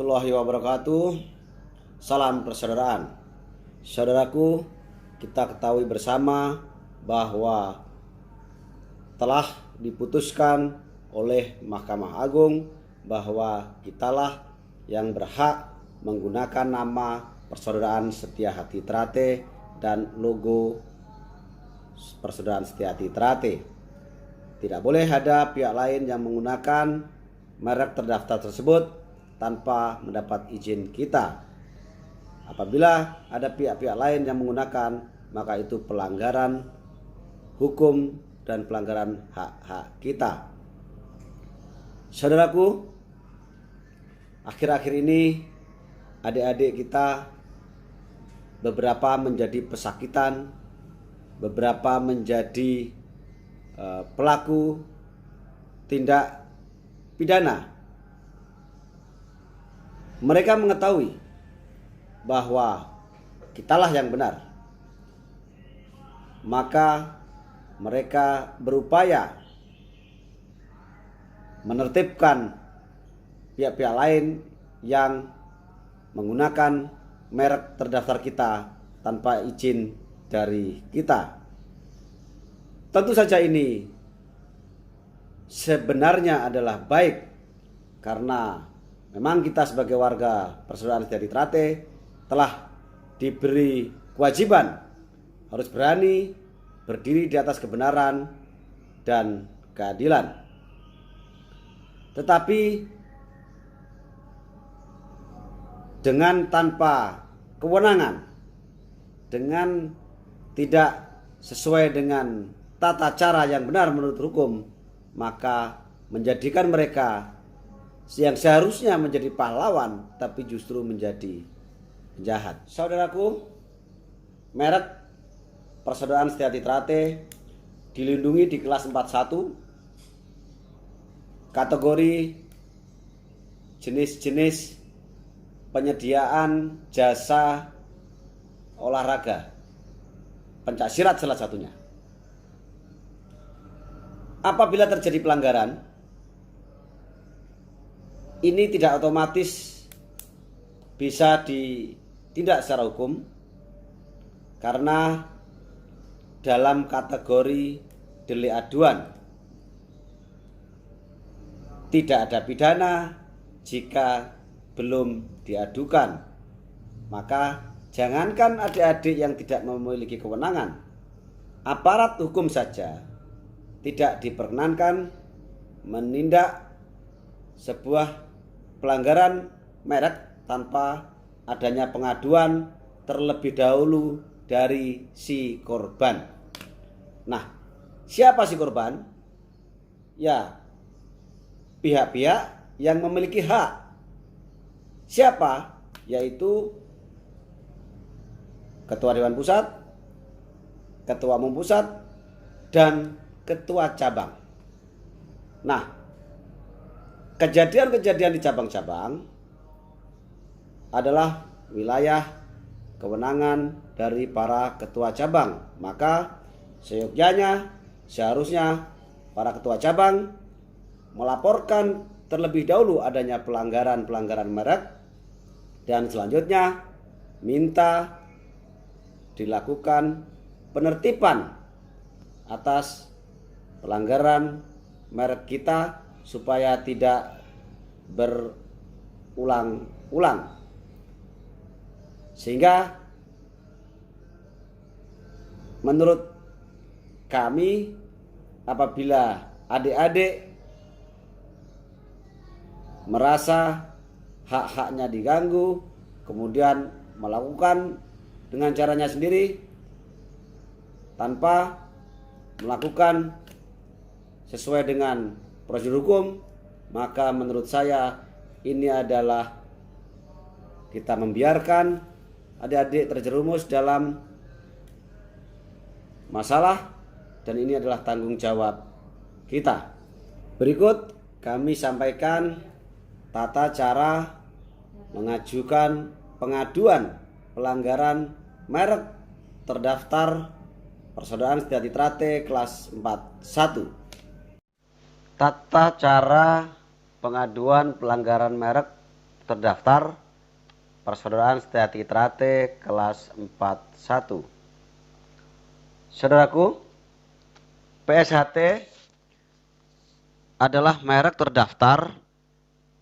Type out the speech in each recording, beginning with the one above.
warahmatullahi wabarakatuh. Salam persaudaraan. Saudaraku, kita ketahui bersama bahwa telah diputuskan oleh Mahkamah Agung bahwa kitalah yang berhak menggunakan nama Persaudaraan Setia Hati Trate dan logo Persaudaraan Setia Hati Trate. Tidak boleh ada pihak lain yang menggunakan merek terdaftar tersebut tanpa mendapat izin kita. Apabila ada pihak-pihak lain yang menggunakan, maka itu pelanggaran hukum dan pelanggaran hak-hak kita. Saudaraku, akhir-akhir ini adik-adik kita beberapa menjadi pesakitan, beberapa menjadi pelaku tindak pidana. Mereka mengetahui bahwa kitalah yang benar, maka mereka berupaya menertibkan pihak-pihak lain yang menggunakan merek terdaftar kita tanpa izin dari kita. Tentu saja ini sebenarnya adalah baik, karena memang kita sebagai warga Persaudaraan Setia Hati Trate telah diberi kewajiban harus berani berdiri di atas kebenaran dan keadilan. Tetapi dengan tanpa kewenangan, dengan tidak sesuai dengan tata cara yang benar menurut hukum, maka menjadikan mereka yang seharusnya menjadi pahlawan tapi justru menjadi penjahat. Saudaraku, merek Persaudaraan Setia Hati Trate dilindungi di kelas 41 kategori jenis-jenis penyediaan jasa olahraga, pencaksilat salah satunya. Apabila terjadi pelanggaran, ini tidak otomatis bisa ditindak secara hukum, karena dalam kategori delik aduan tidak ada pidana jika belum diadukan. Maka jangankan adik-adik yang tidak memiliki kewenangan, aparat hukum saja tidak diperkenankan menindak sebuah pelanggaran merek tanpa adanya pengaduan terlebih dahulu dari si korban. Nah, siapa si korban? Ya, pihak-pihak yang memiliki hak. Siapa? Yaitu Ketua Dewan Pusat, Ketua Umum Pusat, dan Ketua Cabang. Nah, kejadian-kejadian di cabang-cabang adalah wilayah kewenangan dari para ketua cabang. Maka seharusnya para ketua cabang melaporkan terlebih dahulu adanya pelanggaran merek, dan selanjutnya minta dilakukan penertiban atas pelanggaran merek kita supaya tidak berulang-ulang. Sehingga menurut kami, apabila adik-adik merasa hak-haknya diganggu, kemudian melakukan dengan caranya sendiri tanpa melakukan sesuai dengan prosedur hukum, maka menurut saya ini adalah kita membiarkan adik-adik terjerumus dalam masalah, dan ini adalah tanggung jawab kita. Berikut kami sampaikan tata cara mengajukan pengaduan pelanggaran merek terdaftar Persaudaraan Setia Hati Trate kelas 41. Tata cara pengaduan pelanggaran merek terdaftar Persaudaraan Setyati Trate kelas 41. Saudaraku, PSHT adalah merek terdaftar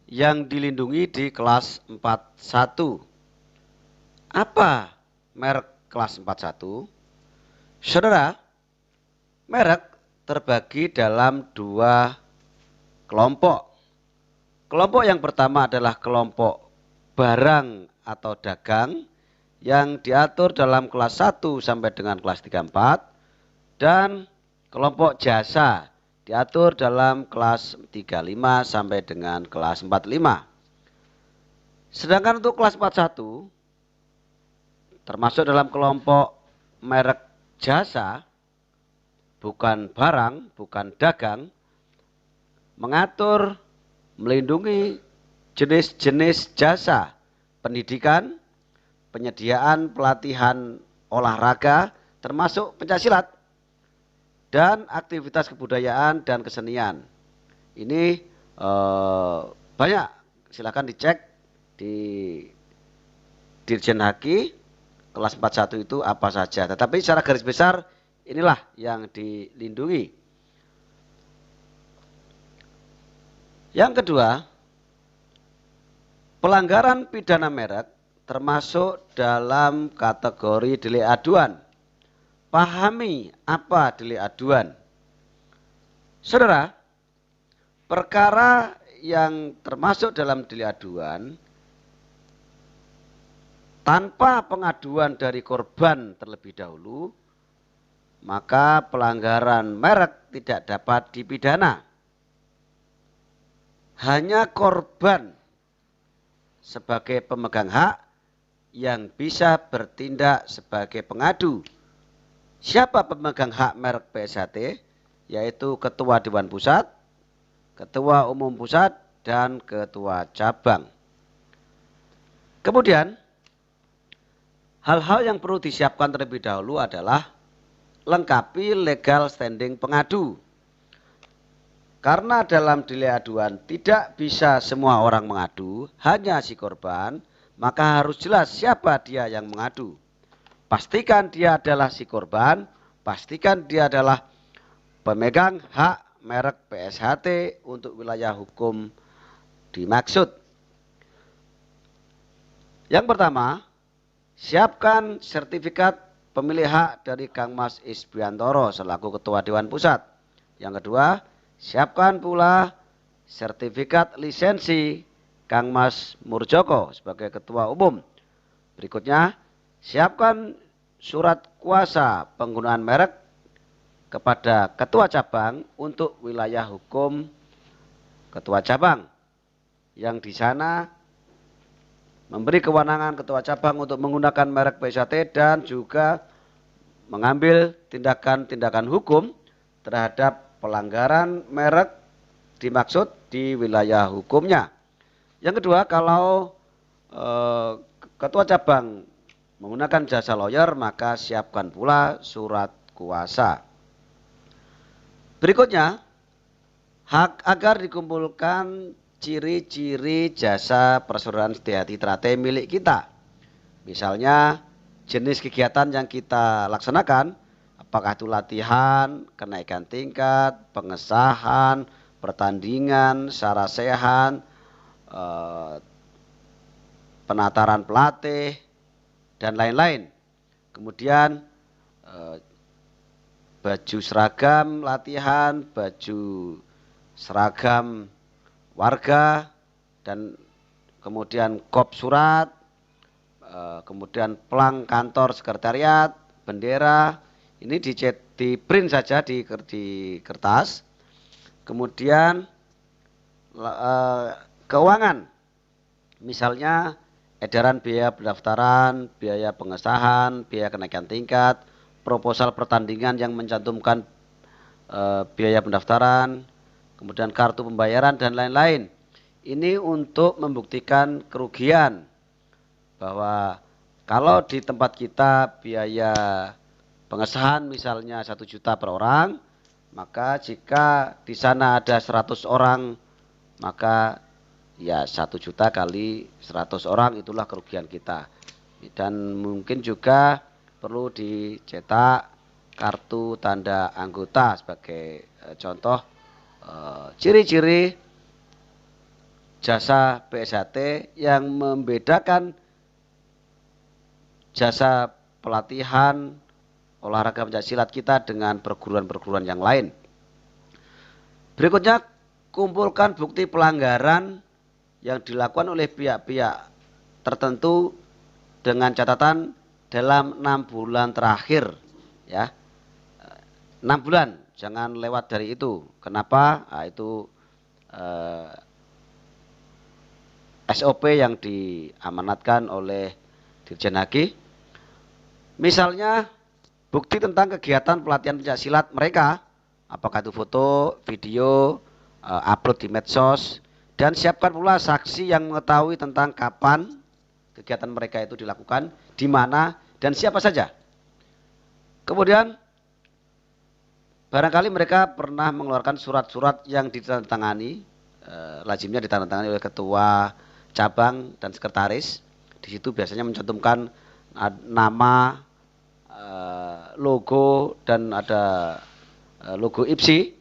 yang dilindungi di kelas 41. Apa merek kelas 41? Saudara, merek terbagi dalam dua kelompok. Kelompok yang pertama adalah kelompok barang atau dagang yang diatur dalam kelas 1 sampai dengan kelas 34, dan kelompok jasa diatur dalam kelas 35 sampai dengan kelas 45. Sedangkan untuk kelas 41 termasuk dalam kelompok merek jasa, bukan barang, bukan dagang, mengatur, melindungi jenis-jenis jasa pendidikan, penyediaan pelatihan olahraga termasuk pencaksilat, dan aktivitas kebudayaan dan kesenian. Ini banyak, silakan dicek di Dirjen Haki kelas 41 itu apa saja. Tetapi secara garis besar inilah yang dilindungi. Yang kedua, pelanggaran pidana merek termasuk dalam kategori delik aduan. Pahami apa delik aduan. Saudara, perkara yang termasuk dalam delik aduan tanpa pengaduan dari korban terlebih dahulu, maka pelanggaran merek tidak dapat dipidana. Hanya korban sebagai pemegang hak yang bisa bertindak sebagai pengadu. Siapa pemegang hak merek PSHT? Yaitu Ketua Dewan Pusat, Ketua Umum Pusat, dan Ketua Cabang. Kemudian, hal-hal yang perlu disiapkan terlebih dahulu adalah lengkapi legal standing pengadu. Karena dalam delik aduan tidak bisa semua orang mengadu, hanya si korban, maka harus jelas siapa dia yang mengadu. Pastikan dia adalah si korban, pastikan dia adalah pemegang hak merek PSHT untuk wilayah hukum dimaksud. Yang pertama, siapkan sertifikat pemilik hak dari Kang Mas Isbiantoro selaku Ketua Dewan Pusat. Yang kedua, siapkan pula sertifikat lisensi Kang Mas Murjoko sebagai Ketua Umum. Berikutnya, siapkan surat kuasa penggunaan merek kepada Ketua Cabang untuk wilayah hukum Ketua Cabang, yang di sana memberi kewenangan Ketua Cabang untuk menggunakan merek PSHT dan juga mengambil tindakan-tindakan hukum terhadap pelanggaran merek dimaksud di wilayah hukumnya. Yang kedua, kalau Ketua Cabang menggunakan jasa lawyer, maka siapkan pula surat kuasa. Berikutnya, hak agar dikumpulkan ciri-ciri jasa Persaudaraan Setyati Trate milik kita. Misalnya jenis kegiatan yang kita laksanakan, apakah itu latihan, kenaikan tingkat, pengesahan, pertandingan, sarasehan, penataran pelatih, dan lain-lain. Kemudian baju seragam latihan, baju seragam warga, dan kemudian kop surat, kemudian pelang kantor sekretariat, bendera, ini di print saja di kertas. Kemudian keuangan, misalnya edaran biaya pendaftaran, biaya pengesahan, biaya kenaikan tingkat, proposal pertandingan yang mencantumkan biaya pendaftaran, kemudian kartu pembayaran, dan lain-lain. Ini untuk membuktikan kerugian, bahwa kalau di tempat kita biaya pengesahan misalnya 1 juta per orang, maka jika di sana ada 100 orang, maka ya 1 juta kali 100 orang, itulah kerugian kita. Dan mungkin juga perlu dicetak kartu tanda anggota sebagai contoh ciri-ciri jasa PSHT yang membedakan jasa pelatihan olahraga pencaksilat kita dengan perguruan-perguruan yang lain. Berikutnya, kumpulkan bukti pelanggaran yang dilakukan oleh pihak-pihak tertentu dengan catatan dalam 6 bulan terakhir, ya. 6 bulan, jangan lewat dari itu. Kenapa? Nah, itu SOP yang diamanatkan oleh Dirjen Haki. Misalnya bukti tentang kegiatan pelatihan pencaksilat mereka, apakah itu foto, video, upload di medsos, dan siapkan pula saksi yang mengetahui tentang kapan kegiatan mereka itu dilakukan, di mana, dan siapa saja. Kemudian barangkali mereka pernah mengeluarkan surat-surat yang ditandatangani, lazimnya ditandatangani oleh ketua cabang dan sekretaris. Di situ biasanya mencantumkan nama, logo, dan ada logo IPSI.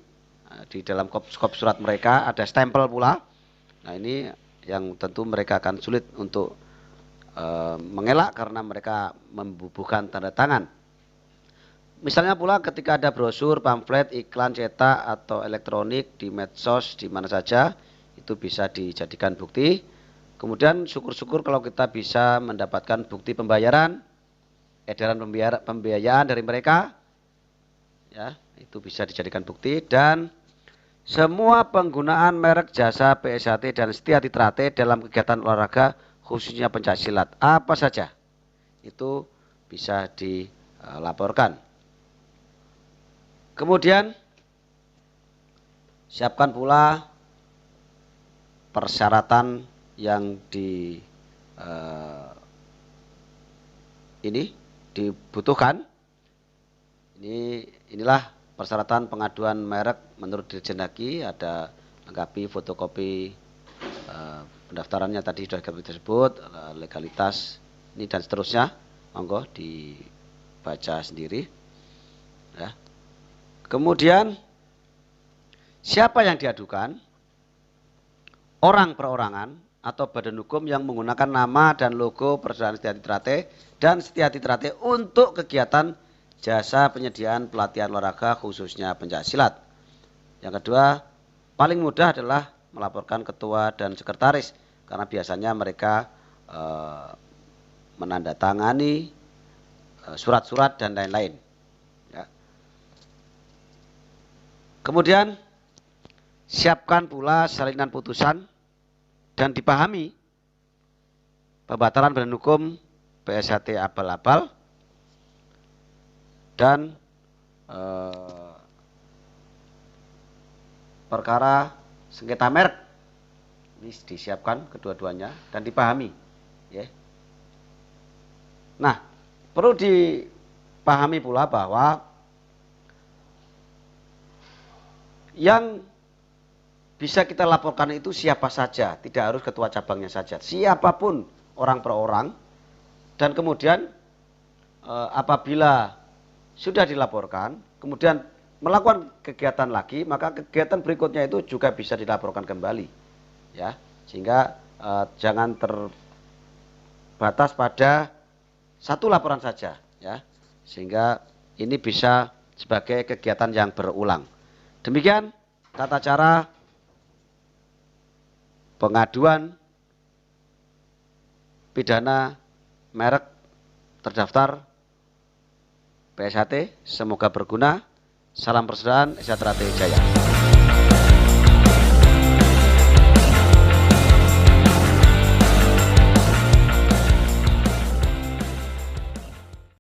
Di dalam kop surat mereka ada stempel pula. Nah, ini yang tentu mereka akan sulit untuk mengelak karena mereka membubuhkan tanda tangan. Misalnya pula ketika ada brosur, pamflet, iklan cetak atau elektronik di medsos, di mana saja, itu bisa dijadikan bukti. Kemudian syukur-syukur kalau kita bisa mendapatkan bukti pembayaran, edaran pembiayaan dari mereka, ya, itu bisa dijadikan bukti. Dan semua penggunaan merek jasa PSHT dan Setiati Trate dalam kegiatan olahraga khususnya pencaksilat apa saja itu bisa dilaporkan. Kemudian siapkan pula persyaratan yang dibutuhkan. Inilah persyaratan pengaduan merek menurut Dirjen Haki. Ada lengkapi fotokopi pendaftarannya tadi sudah disebut, legalitas ini dan seterusnya. Monggo dibaca sendiri, ya. Kemudian siapa yang diadukan, orang perorangan atau badan hukum yang menggunakan nama dan logo perusahaan Setiati Trate dan Setiati Trate untuk kegiatan jasa penyediaan pelatihan olahraga khususnya pencaksilat. Yang kedua, paling mudah adalah melaporkan ketua dan sekretaris, karena biasanya mereka menandatangani surat-surat dan lain-lain, ya. Kemudian siapkan pula salinan putusan dan dipahami pembatalan badan hukum PSHT abal-abal dan perkara sengketa merek. Ini disiapkan kedua-duanya dan dipahami, ya. Nah, perlu dipahami pula bahwa yang bisa kita laporkan itu siapa saja, tidak harus ketua cabangnya saja, siapapun orang per orang. Dan kemudian apabila sudah dilaporkan, kemudian melakukan kegiatan lagi, maka kegiatan berikutnya itu juga bisa dilaporkan kembali, ya. Sehingga jangan terbatas pada satu laporan saja, ya. Sehingga ini bisa sebagai kegiatan yang berulang. Demikian tata cara pengaduan pidana merek terdaftar PSHT. Semoga berguna. Salam persaudaraan, Setiati Trate Jaya.